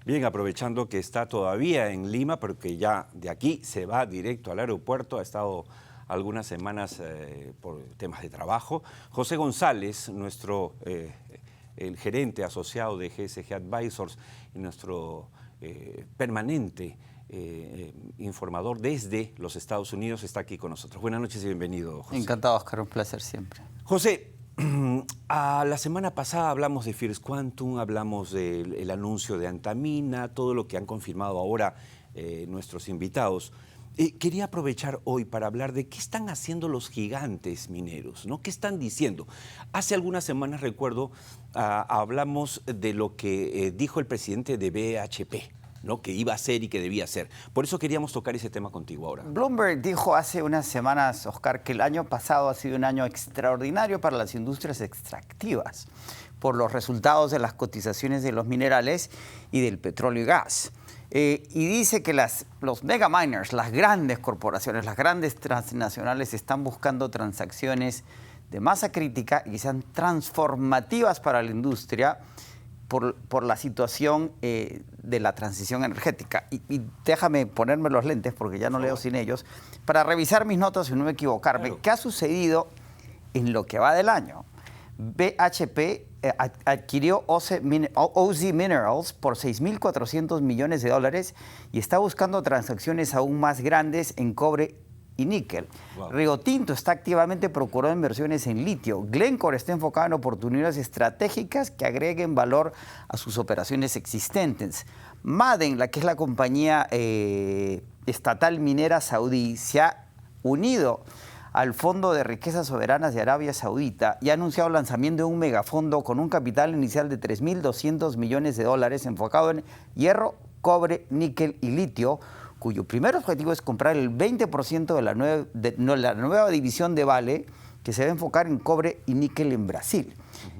Bien, aprovechando que está todavía en Lima, pero que ya de aquí se va directo al aeropuerto, ha estado algunas semanas por temas de trabajo. José González, el gerente asociado de GSG Advisors y nuestro permanente informador desde los Estados Unidos, está aquí con nosotros. Buenas noches y bienvenido, José. Encantado, Oscar, un placer siempre. José, la semana pasada hablamos de First Quantum, hablamos del anuncio de Antamina, todo lo que han confirmado ahora nuestros invitados. Quería aprovechar hoy para hablar de qué están haciendo los gigantes mineros, ¿no? ¿Qué están diciendo? Hace algunas semanas, recuerdo, hablamos de lo que dijo el presidente de BHP, ¿no? Que iba a hacer y que debía hacer. Por eso queríamos tocar ese tema contigo ahora. Bloomberg dijo hace unas semanas, Oscar, que el año pasado ha sido un año extraordinario para las industrias extractivas por los resultados de las cotizaciones de los minerales y del petróleo y gas. Y dice que los mega miners, las grandes corporaciones, las grandes transnacionales están buscando transacciones de masa crítica y que sean transformativas para la industria por la situación de la transición energética. Y déjame ponerme los lentes, porque ya no leo sin ellos, para revisar mis notas y no equivocarme. Claro. ¿Qué ha sucedido en lo que va del año? BHP adquirió OZ Minerals por $6.400 millones y está buscando transacciones aún más grandes en cobre y níquel. Wow. Rio Tinto está activamente procurando inversiones en litio. Glencore está enfocado en oportunidades estratégicas que agreguen valor a sus operaciones existentes. Ma'aden, la que es la compañía estatal minera saudí, se ha unido al Fondo de Riquezas Soberanas de Arabia Saudita y ha anunciado el lanzamiento de un megafondo con un capital inicial de $3.200 millones enfocado en hierro, cobre, níquel y litio, cuyo primer objetivo es comprar el 20% de la nueva división de Vale, que se va a enfocar en cobre y níquel en Brasil.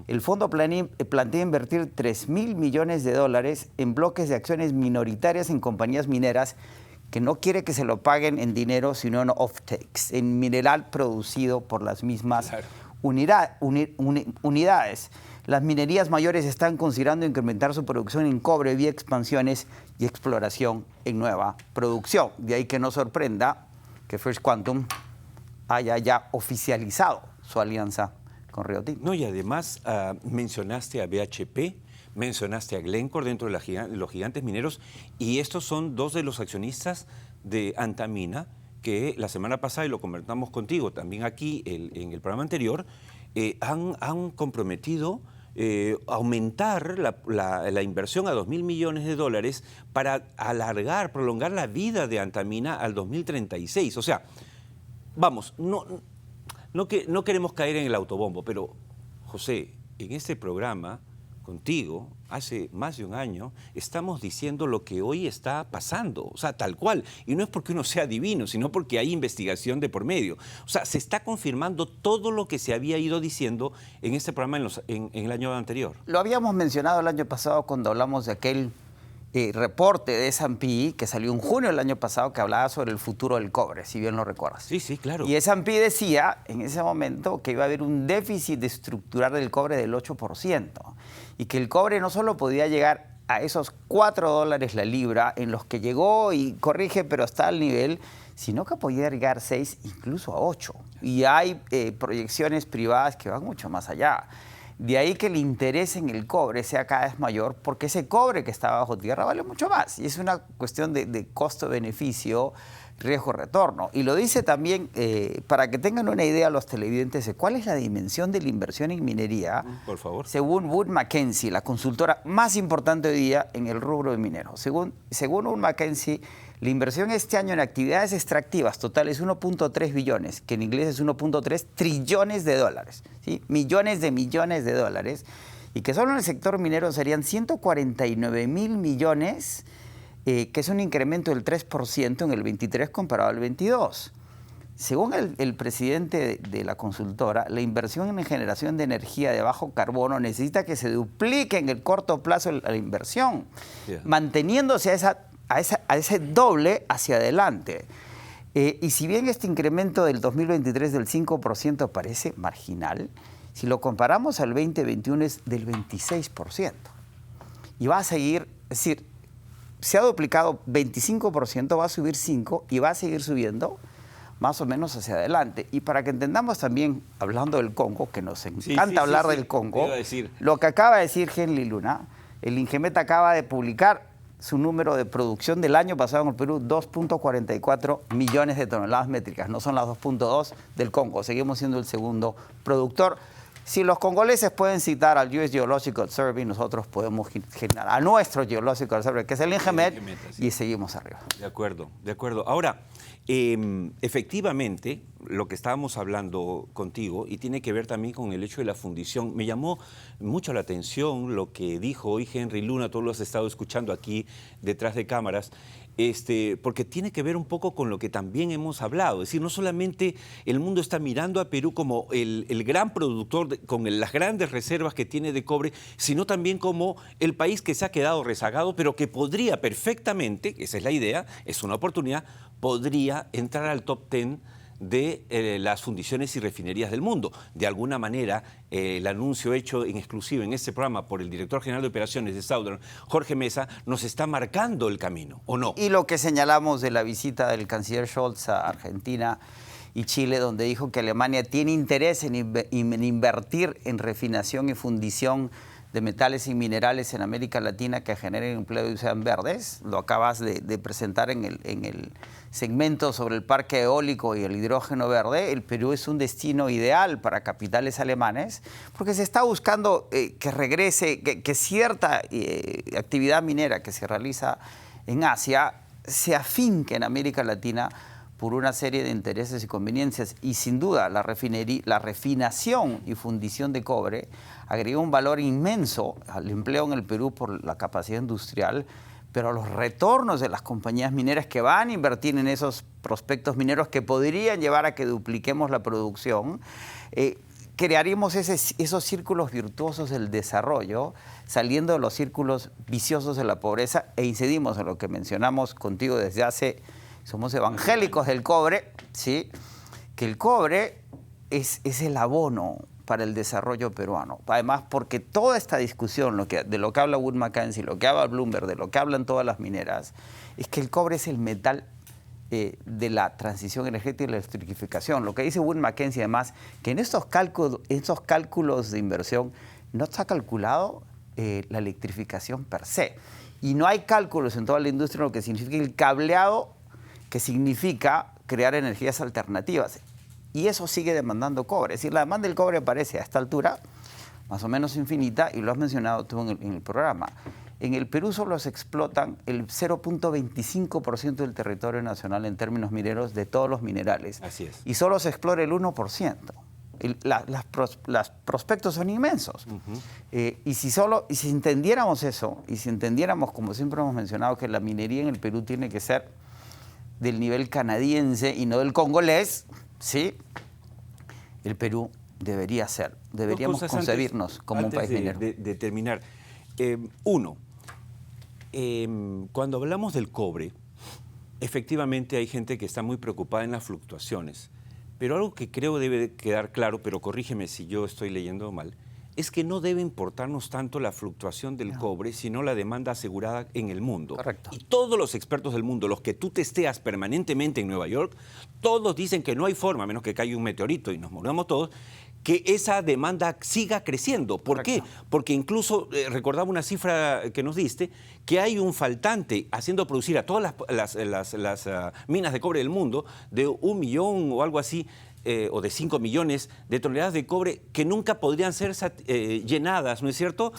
El fondo plantea invertir $3.000 millones en bloques de acciones minoritarias en compañías mineras que no quiere que se lo paguen en dinero, sino en off-takes, en mineral producido por las mismas unidades. Las minerías mayores están considerando incrementar su producción en cobre vía expansiones y exploración en nueva producción. De ahí que no sorprenda que First Quantum haya ya oficializado su alianza con Rio Tinto. No, y además mencionaste a BHP, mencionaste a Glencore dentro de los gigantes mineros, y estos son dos de los accionistas de Antamina que la semana pasada, y lo comentamos contigo también aquí en el programa anterior, han comprometido aumentar la inversión a $2.000 millones para prolongar la vida de Antamina al 2036. O sea, vamos, no queremos caer en el autobombo, pero José, en este programa contigo, hace más de un año, estamos diciendo lo que hoy está pasando, o sea, tal cual. Y no es porque uno sea divino, sino porque hay investigación de por medio. O sea, se está confirmando todo lo que se había ido diciendo en este programa en el año anterior. Lo habíamos mencionado el año pasado cuando hablamos de aquel reporte de S&P que salió en junio del año pasado que hablaba sobre el futuro del cobre, si bien lo recuerdas. Sí, sí, claro. Y S&P decía en ese momento que iba a haber un déficit estructural del cobre del 8% y que el cobre no solo podía llegar a esos $4 la libra en los que llegó y corrige, pero está al nivel, sino que podía llegar a 6, incluso a 8. Y hay proyecciones privadas que van mucho más allá. De ahí que el interés en el cobre sea cada vez mayor, porque ese cobre que está bajo tierra vale mucho más. Y es una cuestión de costo-beneficio, riesgo-retorno. Y lo dice también, para que tengan una idea los televidentes de cuál es la dimensión de la inversión en minería. Por favor. Según Wood Mackenzie, la consultora más importante hoy día en el rubro de minero. Según Wood Mackenzie, la inversión este año en actividades extractivas total es 1.3 billones, que en inglés es 1.3 trillones de dólares, ¿sí? Millones de dólares, y que solo en el sector minero serían 149.000 millones, que es un incremento del 3% en el 23 comparado al 22. Según el presidente de la consultora, la inversión en generación de energía de bajo carbono necesita que se duplique en el corto plazo la inversión, manteniéndose a ese doble hacia adelante. Y si bien este incremento del 2023 del 5% parece marginal, si lo comparamos al 2021 es del 26%. Y va a seguir, es decir, se ha duplicado 25%, va a subir 5% y va a seguir subiendo más o menos hacia adelante. Y para que entendamos también, hablando del Congo, que nos encanta hablar del Congo, lo que acaba de decir Henry Luna, el INGEMET acaba de publicar su número de producción del año pasado en el Perú, 2.44 millones de toneladas métricas, no son las 2.2 del Congo, seguimos siendo el segundo productor. Si los congoleses pueden citar al US Geological Survey, nosotros podemos generar a nuestro Geological Survey, que es el INGEMET, y seguimos arriba. De acuerdo, de acuerdo. Ahora, efectivamente, lo que estábamos hablando contigo, y tiene que ver también con el hecho de la fundición, me llamó mucho la atención lo que dijo hoy Henry Luna, tú lo has estado escuchando aquí detrás de cámaras, porque tiene que ver un poco con lo que también hemos hablado. Es decir, no solamente el mundo está mirando a Perú como el gran productor con las grandes reservas que tiene de cobre, sino también como el país que se ha quedado rezagado, pero que podría perfectamente, esa es la idea, es una oportunidad, podría entrar al top 10 de las fundiciones y refinerías del mundo. De alguna manera, el anuncio hecho en exclusivo en este programa por el director general de operaciones de Southern, Jorge Mesa, nos está marcando el camino, ¿o no? Y lo que señalamos de la visita del canciller Scholz a Argentina y Chile, donde dijo que Alemania tiene interés en invertir en refinación y fundición de metales y minerales en América Latina que generen empleo y sean verdes. Lo acabas de presentar en el segmento sobre el parque eólico y el hidrógeno verde. El Perú es un destino ideal para capitales alemanes porque se está buscando que regrese, que cierta actividad minera que se realiza en Asia se afinque en América Latina por una serie de intereses y conveniencias. Y sin duda la refinación y fundición de cobre agrega un valor inmenso al empleo en el Perú por la capacidad industrial, pero los retornos de las compañías mineras que van a invertir en esos prospectos mineros que podrían llevar a que dupliquemos la producción, crearíamos esos círculos virtuosos del desarrollo, saliendo de los círculos viciosos de la pobreza, e incidimos en lo que mencionamos contigo desde hace... Somos evangélicos del cobre, ¿sí? Que el cobre es el abono para el desarrollo peruano. Además, porque toda esta discusión, de lo que habla Wood Mackenzie, lo que habla Bloomberg, de lo que hablan todas las mineras, es que el cobre es el metal de la transición energética y la electrificación. Lo que dice Wood Mackenzie, además, que en estos cálculos de inversión no está calculado la electrificación per se. Y no hay cálculos en toda la industria lo que significa el cableado, que significa crear energías alternativas. Y eso sigue demandando cobre. Es decir, la demanda del cobre aparece a esta altura, más o menos infinita, y lo has mencionado tú en el programa. En el Perú solo se explotan el 0.25% del territorio nacional en términos mineros de todos los minerales. Así es. Y solo se explora el 1%. Los prospectos son inmensos. Y si entendiéramos eso, y si entendiéramos, como siempre hemos mencionado, que la minería en el Perú tiene que ser del nivel canadiense y no del congolés, ¿sí? El Perú deberíamos concebirnos como un país minero. De terminar, uno, cuando hablamos del cobre, efectivamente hay gente que está muy preocupada en las fluctuaciones, pero algo que creo debe quedar claro, pero corrígeme si yo estoy leyendo mal, es que no debe importarnos tanto la fluctuación del cobre, sino la demanda asegurada en el mundo. Correcto. Y todos los expertos del mundo, los que tú testeas permanentemente en Nueva York, todos dicen que no hay forma, a menos que caiga un meteorito y nos moramos todos, que esa demanda siga creciendo. ¿Por qué? Porque incluso, recordaba una cifra que nos diste, que hay un faltante haciendo producir a todas las minas de cobre del mundo de 1 millón o algo así, o de 5 millones de toneladas de cobre que nunca podrían ser llenadas, ¿no es cierto?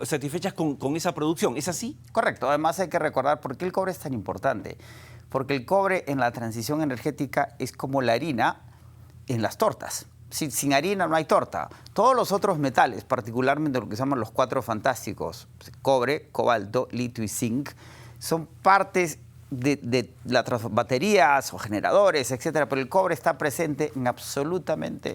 Satisfechas con esa producción. ¿Es así? Correcto. Además hay que recordar por qué el cobre es tan importante. Porque el cobre en la transición energética es como la harina en las tortas. Sin harina no hay torta. Todos los otros metales, particularmente lo que se llaman los 4 fantásticos, cobre, cobalto, litio y zinc, son partes de las baterías o generadores, etcétera, pero el cobre está presente en absolutamente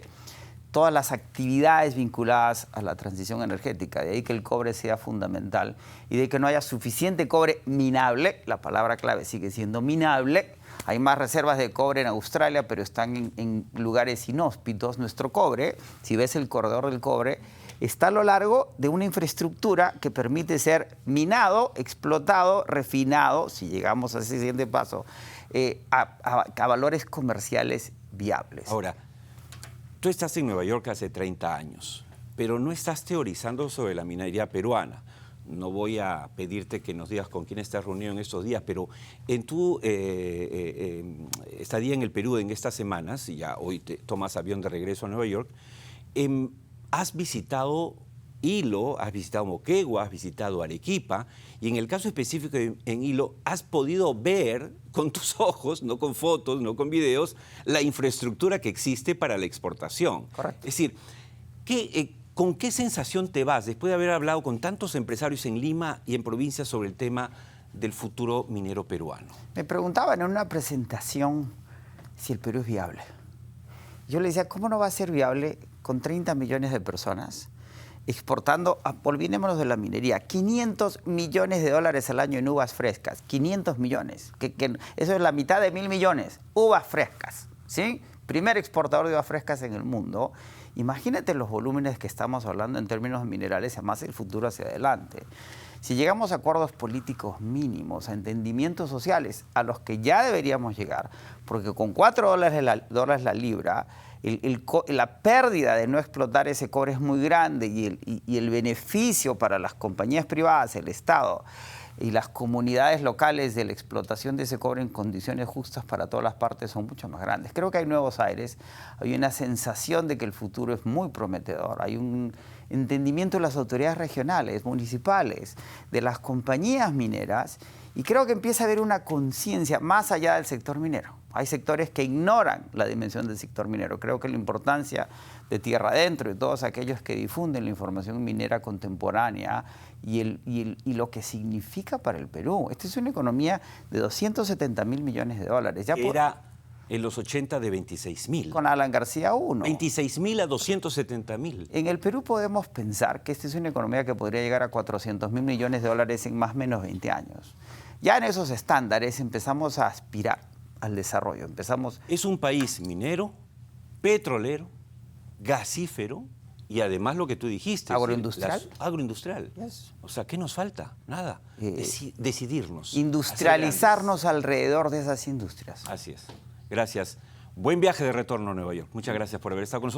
todas las actividades vinculadas a la transición energética. De ahí que el cobre sea fundamental y de que no haya suficiente cobre minable, la palabra clave sigue siendo minable. Hay más reservas de cobre en Australia, pero están en lugares inhóspitos. Nuestro cobre, si ves el corredor del cobre, está a lo largo de una infraestructura que permite ser minado, explotado, refinado, si llegamos a ese siguiente paso, a valores comerciales viables. Ahora, tú estás en Nueva York hace 30 años, pero no estás teorizando sobre la minería peruana. No voy a pedirte que nos digas con quién estás reunido en estos días, pero en tu estadía en el Perú en estas semanas, y ya hoy te tomas avión de regreso a Nueva York, has visitado Hilo, has visitado Moquegua, has visitado Arequipa, y en el caso específico en Hilo, has podido ver con tus ojos, no con fotos, no con videos, la infraestructura que existe para la exportación. Correcto. Es decir, ¿con qué sensación te vas después de haber hablado con tantos empresarios en Lima y en provincias sobre el tema del futuro minero peruano? Me preguntaban en una presentación si el Perú es viable. Yo le decía, ¿cómo no va a ser viable con 30 millones de personas exportando, olvidémonos de la minería, 500 millones de dólares al año en uvas frescas? 500 millones, eso es la mitad de 1.000 millones, uvas frescas, ¿sí? Primer exportador de uvas frescas en el mundo. Imagínate los volúmenes que estamos hablando en términos minerales, además el futuro hacia adelante. Si llegamos a acuerdos políticos mínimos, a entendimientos sociales, a los que ya deberíamos llegar, porque con $4 la libra, la pérdida de no explotar ese cobre es muy grande y el beneficio para las compañías privadas, el Estado y las comunidades locales de la explotación de ese cobre en condiciones justas para todas las partes son mucho más grandes. Creo que hay nuevos aires, hay una sensación de que el futuro es muy prometedor, hay un entendimiento de las autoridades regionales, municipales, de las compañías mineras, y creo que empieza a haber una conciencia más allá del sector minero. Hay sectores que ignoran la dimensión del sector minero. Creo que la importancia de Tierra Adentro y todos aquellos que difunden la información minera contemporánea y lo que significa para el Perú. Esta es una economía de 270.000 millones de dólares. Ya era en los 80 de 26.000. Con Alan García 1. 26.000 a 270.000. En el Perú podemos pensar que esta es una economía que podría llegar a 400.000 millones de dólares en más o menos 20 años. Ya en esos estándares empezamos a aspirar al desarrollo. Es un país minero, petrolero, gasífero y además lo que tú dijiste. Agroindustrial. Agroindustrial. Yes. O sea, ¿qué nos falta? Nada. Decidirnos. Industrializarnos alrededor de esas industrias. Así es. Gracias. Buen viaje de retorno a Nueva York. Muchas gracias por haber estado con nosotros.